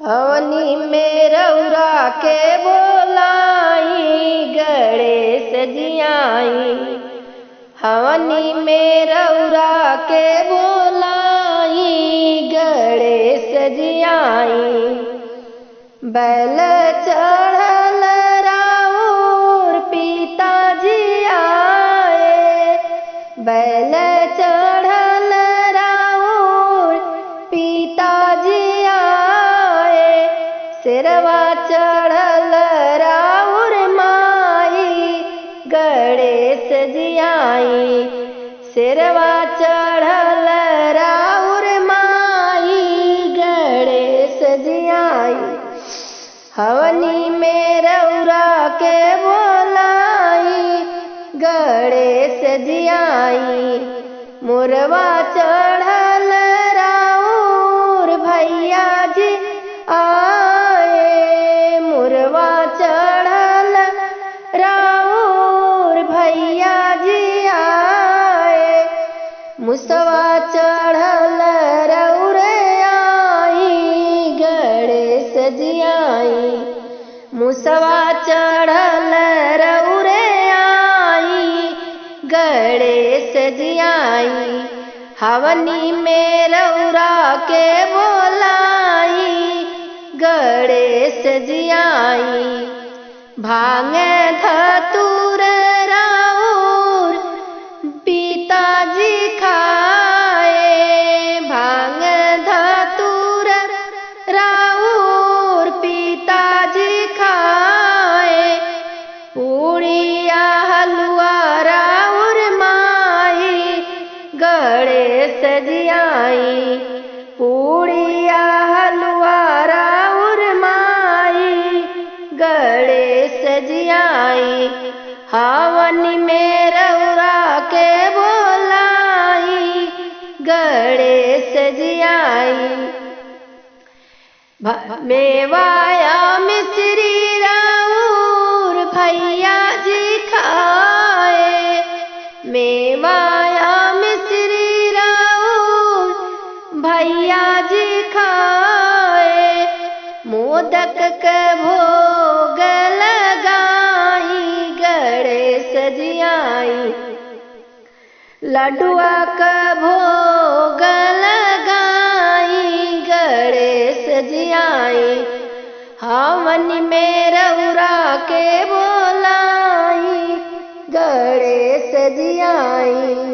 हवनी में रउरा के बोलाई गणेश जी आई। हवनी में रउरा के बोलाई गणेश जी आई। बैल चढ़ल राउर पिताजी आए। बैल चढ़ल राउर पिताजी आए। सिरवा चढ़ल राउर माई गणेश जी आई। सिरवा चढ़ल राउर माई गणेश जी आई। हवनी में रउरा के बोलाई गणेश जी आई। मुरवा चढ़ल राउर भैया जी आए। मुरवा चढ़ल राउर भैया जी आए। मुसवा चढ़ल रउर आई गणेश जी आई। मुसवा चढ़ल रउर आई गणेश जी आई। हवनी में रउरा के बोलाई गणेश जी आई। भांग धतूर राउर पिताजी खाए। भांग धतूर राउर पिताजी खाए। पूड़िया हलवा राउर माई गणेश जी आई। पूड़िया हलवा राउर माई गणेश जी आई। हवनी में रउरा के बोलाई गणेश जी आई। मेवाया मिश्री राउर भैया जी खाए। मेवाया मिश्री राउर भैया जी खाए। मोदक के भोग लगाई गणेश जी आई। लड्डुआ का भोग लगाई गणेश जी आई। हवनी में रउरा के बोलाई गणेश जी आई।